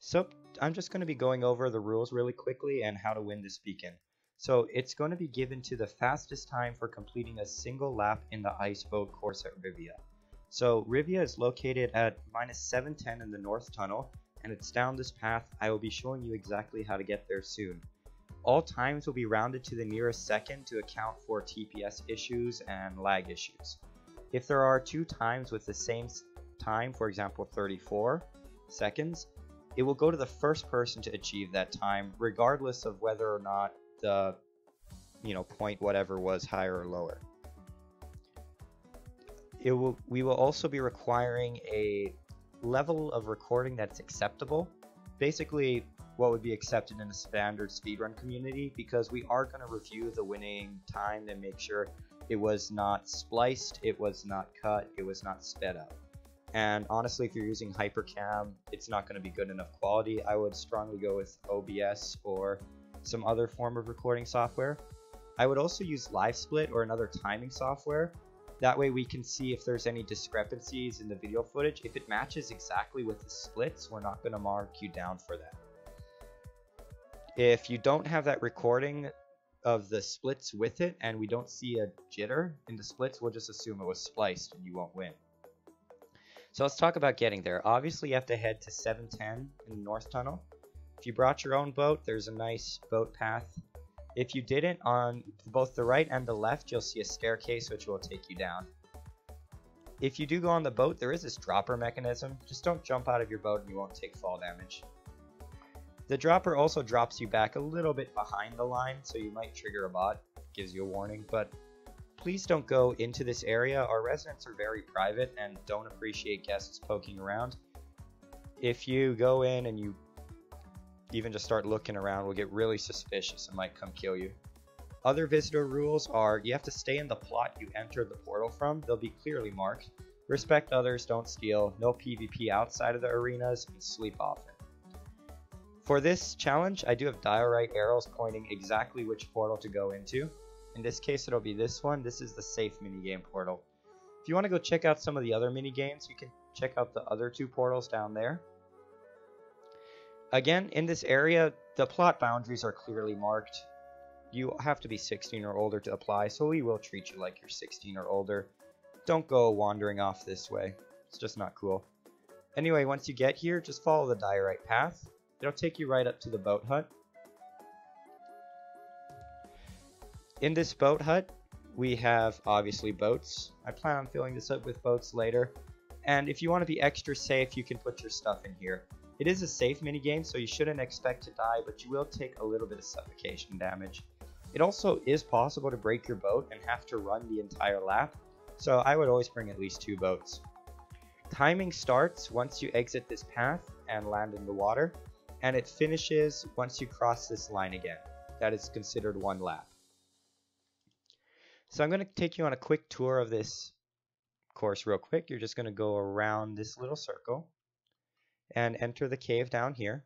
So I'm just going to be going over the rules really quickly and how to win this beacon. So it's going to be given to the fastest time for completing a single lap in the ice boat course at Rivia. So Rivia is located at -710 in the north tunnel, and it's down this path. I will be showing you exactly how to get there soon. All times will be rounded to the nearest second to account for TPS issues and lag issues. If there are two times with the same time, for example 34 seconds, it will go to the first person to achieve that time, regardless of whether or not the point whatever was higher or lower. We will also be requiring a level of recording that's acceptable. Basically, what would be accepted in a standard speedrun community, because we are going to review the winning time and make sure it was not spliced, it was not cut, it was not sped up. And honestly, if you're using Hypercam, it's not going to be good enough quality. I would strongly go with OBS or some other form of recording software. I would also use LiveSplit or another timing software. That way we can see if there's any discrepancies in the video footage. If it matches exactly with the splits, we're not going to mark you down for that. If you don't have that recording of the splits with it and we don't see a jitter in the splits, we'll just assume it was spliced and you won't win. So let's talk about getting there. Obviously you have to head to 710 in the north tunnel. If you brought your own boat, there's a nice boat path. If you didn't, on both the right and the left you'll see a staircase which will take you down. If you do go on the boat, there is this dropper mechanism. Just don't jump out of your boat and you won't take fall damage. The dropper also drops you back a little bit behind the line, so you might trigger a bot. Gives you a warning, but please don't go into this area. Our residents are very private and don't appreciate guests poking around. If you go in and you even just start looking around, we'll get really suspicious and might come kill you. Other visitor rules are you have to stay in the plot you entered the portal from. They'll be clearly marked. Respect others, don't steal, no PvP outside of the arenas, and sleep often. For this challenge, I do have diorite arrows pointing exactly which portal to go into. In this case, it'll be this one. This is the safe minigame portal. If you want to go check out some of the other minigames, you can check out the other two portals down there. Again, in this area, the plot boundaries are clearly marked. You have to be 16 or older to apply, so we will treat you like you're 16 or older. Don't go wandering off this way. It's just not cool. Anyway, once you get here, just follow the diorite path. It'll take you right up to the boat hut. In this boat hut, we have obviously boats. I plan on filling this up with boats later. And if you want to be extra safe, you can put your stuff in here. It is a safe minigame, so you shouldn't expect to die, but you will take a little bit of suffocation damage. It also is possible to break your boat and have to run the entire lap, so I would always bring at least 2 boats. Timing starts once you exit this path and land in the water, and it finishes once you cross this line again. That is considered 1 lap. So I'm going to take you on a quick tour of this course real quick. You're just going to go around this little circle and enter the cave down here.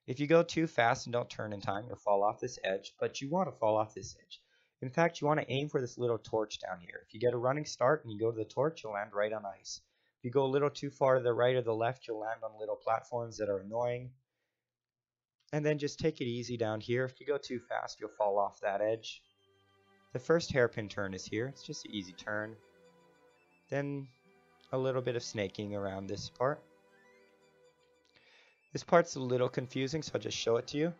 If you go too fast and don't turn in time, you'll fall off this edge, but you want to fall off this edge. In fact, you want to aim for this little torch down here. If you get a running start and you go to the torch, you'll land right on ice. If you go a little too far to the right or the left, you'll land on little platforms that are annoying. And then just take it easy down here. If you go too fast, you'll fall off that edge. The first hairpin turn is here. It's just an easy turn. Then a little bit of snaking around this part. This part's a little confusing, so I'll just show it to you.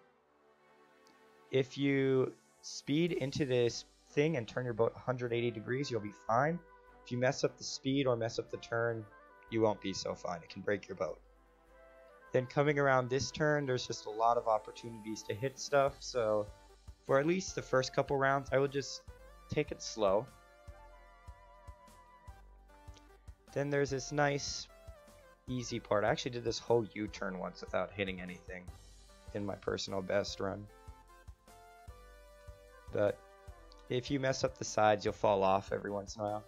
If you speed into this thing and turn your boat 180 degrees, you'll be fine. If you mess up the speed or mess up the turn, you won't be so fine. It can break your boat. Then coming around this turn, there's just a lot of opportunities to hit stuff, so for at least the first couple rounds, I would just take it slow. Then there's this nice easy part. I actually did this whole U-turn once without hitting anything in my personal best run. But if you mess up the sides, you'll fall off every once in a while.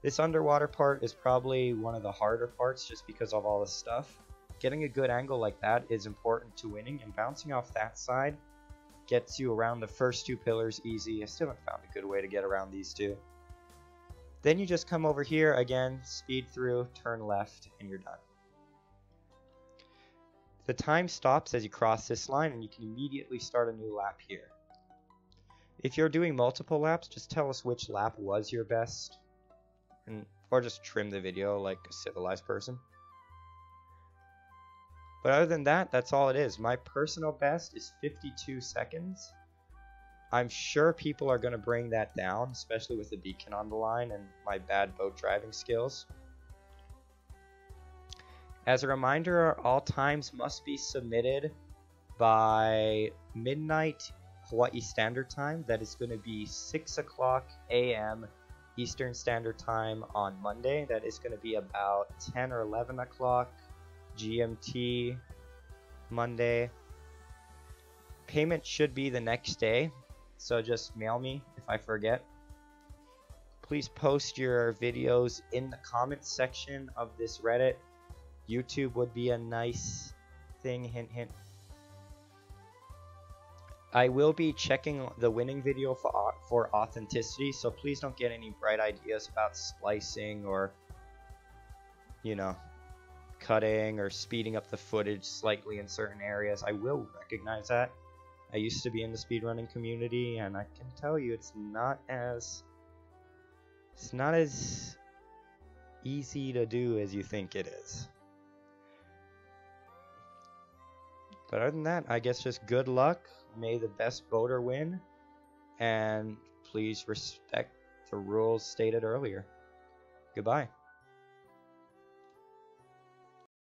This underwater part is probably one of the harder parts just because of all this stuff. Getting a good angle like that is important to winning, and bouncing off that side gets you around the first 2 pillars easy. I still haven't found a good way to get around these 2. Then you just come over here again, speed through, turn left, and you're done. The time stops as you cross this line, and you can immediately start a new lap here. If you're doing multiple laps, just tell us which lap was your best, or just trim the video like a civilized person. But other than that, that's all it is. My personal best is 52 seconds. I'm sure people are going to bring that down, especially with the beacon on the line and my bad boat driving skills. As a reminder, all times must be submitted by midnight Hawaii Standard Time. That is going to be 6 o'clock a.m. Eastern Standard Time on Monday. That is going to be about 10 or 11 o'clock GMT Monday. Payment should be the next day, so just mail me if I forget. Please post your videos in the comments section of this Reddit. YouTube would be a nice thing, hint hint. I will be checking the winning video for authenticity, so please don't get any bright ideas about splicing or, you know, cutting or speeding up the footage slightly in certain areas. I will recognize that. I used to be in the speedrunning community, and I can tell you it's not as easy to do as you think it is. But other than that, I guess just good luck. May the best boater win, and please respect the rules stated earlier. Goodbye.